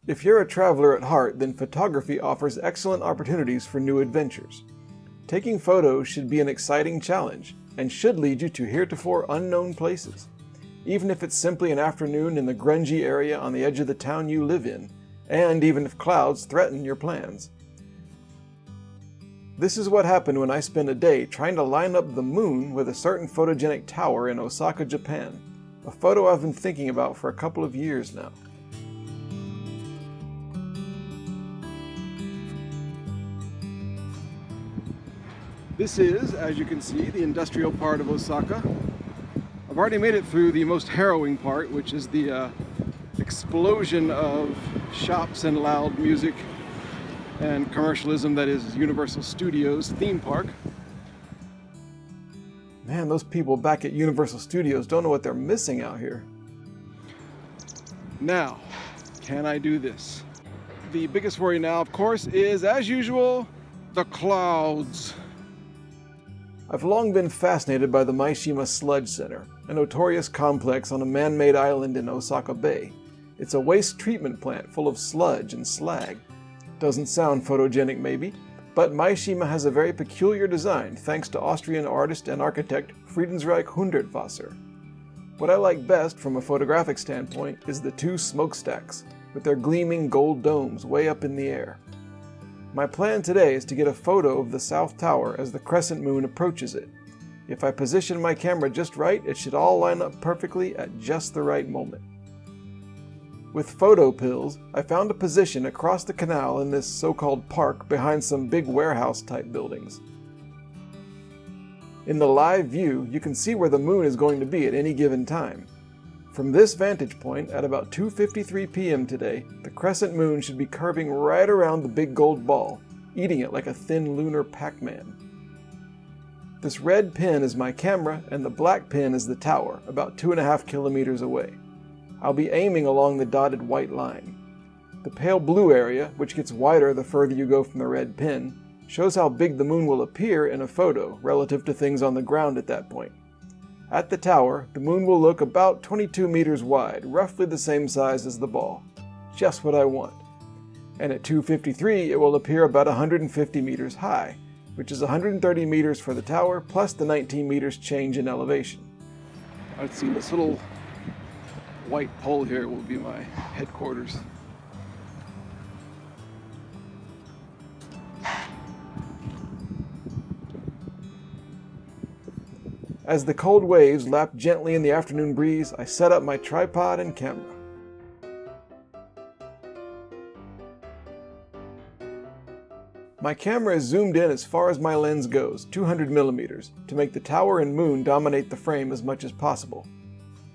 If you're a traveler at heart, then photography offers excellent opportunities for new adventures. Taking photos should be an exciting challenge and should lead you to heretofore unknown places, even if it's simply an afternoon in the grungy area on the edge of the town you live in, and even if clouds threaten your plans. This is what happened when I spent a day trying to line up the moon with a certain photogenic tower in Osaka, Japan, a photo I've been thinking about for a couple of years now. This is, as you can see, the industrial part of Osaka. I've already made it through the most harrowing part, which is the explosion of shops and loud music and commercialism that is Universal Studios theme park. Man, those people back at Universal Studios don't know what they're missing out here. Now, can I do this? The biggest worry now, of course, is, as usual, the clouds. I've long been fascinated by the Maishima Sludge Center, a notorious complex on a man-made island in Osaka Bay. It's a waste treatment plant full of sludge and slag. Doesn't sound photogenic maybe, but Maishima has a very peculiar design thanks to Austrian artist and architect Friedensreich Hundertwasser. What I like best from a photographic standpoint is the two smokestacks, with their gleaming gold domes way up in the air. My plan today is to get a photo of the South Tower as the crescent moon approaches it. If I position my camera just right, it should all line up perfectly at just the right moment. With photo pills, I found a position across the canal in this so-called park behind some big warehouse-type buildings. In the live view, you can see where the moon is going to be at any given time. From this vantage point, at about 2:53 p.m. today, the crescent moon should be curving right around the big gold ball, eating it like a thin lunar Pac-Man. This red pin is my camera, and the black pin is the tower, about 2.5 kilometers away. I'll be aiming along the dotted white line. The pale blue area, which gets wider the further you go from the red pin, shows how big the moon will appear in a photo relative to things on the ground at that point. At the tower, the moon will look about 22 meters wide, roughly the same size as the ball. Just what I want. And at 2:53, it will appear about 150 meters high, which is 130 meters for the tower plus the 19 meters change in elevation. Let's see, this little white pole here will be my headquarters. As the cold waves lap gently in the afternoon breeze, I set up my tripod and camera. My camera is zoomed in as far as my lens goes, 200 millimeters, to make the tower and moon dominate the frame as much as possible.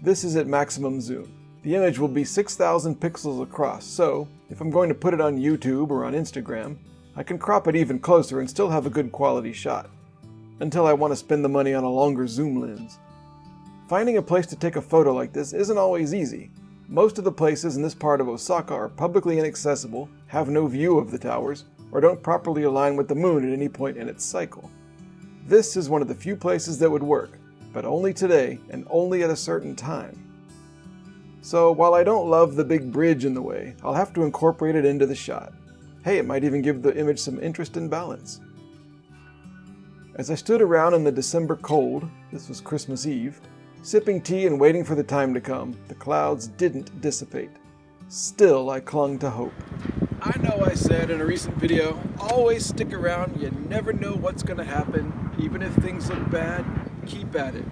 This is at maximum zoom. The image will be 6,000 pixels across, so if I'm going to put it on YouTube or on Instagram, I can crop it even closer and still have a good quality shot. Until I want to spend the money on a longer zoom lens. Finding a place to take a photo like this isn't always easy. Most of the places in this part of Osaka are publicly inaccessible, have no view of the towers, or don't properly align with the moon at any point in its cycle. This is one of the few places that would work, but only today and only at a certain time. So while I don't love the big bridge in the way, I'll have to incorporate it into the shot. Hey, it might even give the image some interest and balance. As I stood around in the December cold, this was Christmas Eve, sipping tea and waiting for the time to come, the clouds didn't dissipate. Still, I clung to hope. I know I said in a recent video, always stick around, you never know what's going to happen. Even if things look bad, keep at it.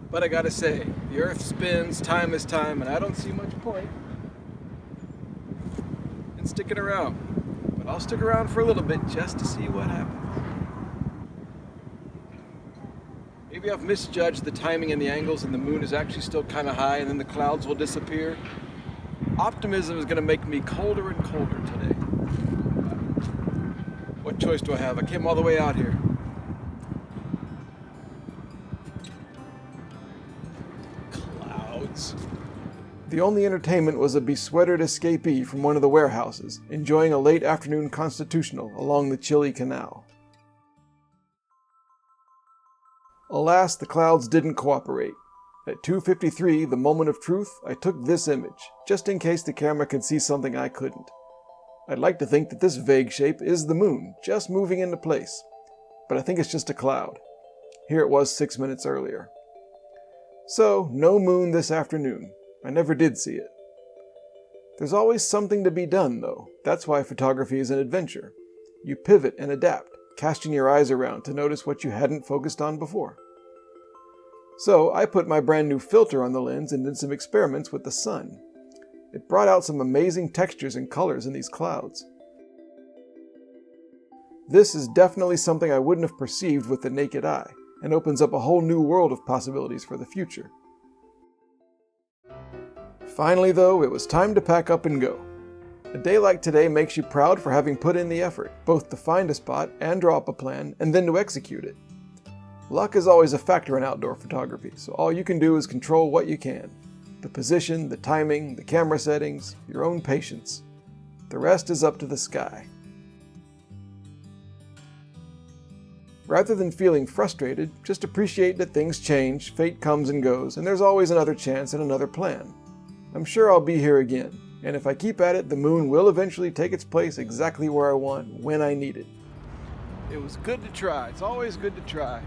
But I gotta say, the earth spins, time is time, and I don't see much point in sticking around. But I'll stick around for a little bit just to see what happens. Maybe I've misjudged the timing and the angles and the moon is actually still kind of high and then the clouds will disappear. Optimism is going to make me colder and colder today. What choice do I have? I came all the way out here. Clouds. The only entertainment was a besweatered escapee from one of the warehouses, enjoying a late afternoon constitutional along the chilly canal. Alas, the clouds didn't cooperate. At 2:53, the moment of truth, I took this image, just in case the camera could see something I couldn't. I'd like to think that this vague shape is the moon, just moving into place, but I think it's just a cloud. Here it was 6 minutes earlier. So, no moon this afternoon. I never did see it. There's always something to be done, though. That's why photography is an adventure. You pivot and adapt, casting your eyes around to notice what you hadn't focused on before. So, I put my brand new filter on the lens and did some experiments with the sun. It brought out some amazing textures and colors in these clouds. This is definitely something I wouldn't have perceived with the naked eye, and opens up a whole new world of possibilities for the future. Finally though, it was time to pack up and go. A day like today makes you proud for having put in the effort, both to find a spot and draw up a plan, and then to execute it. Luck is always a factor in outdoor photography, so all you can do is control what you can. The position, the timing, the camera settings, your own patience. The rest is up to the sky. Rather than feeling frustrated, just appreciate that things change, fate comes and goes, and there's always another chance and another plan. I'm sure I'll be here again, and if I keep at it, the moon will eventually take its place exactly where I want, when I need it. It was good to try. It's always good to try.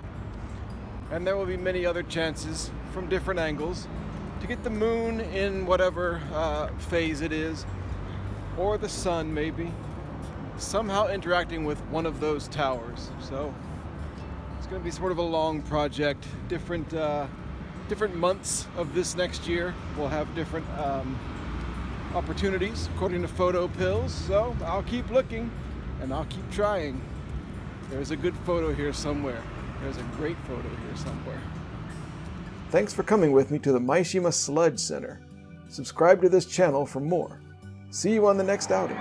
And there will be many other chances from different angles to get the moon in whatever phase it is, or the sun maybe, somehow interacting with one of those towers. So it's going to be sort of a long project. Different months of this next year will have different opportunities according to photo pills. So I'll keep looking and I'll keep trying. There's a good photo here somewhere. There's a great photo here somewhere. Thanks for coming with me to the Maishima Sludge Center. Subscribe to this channel for more. See you on the next outing.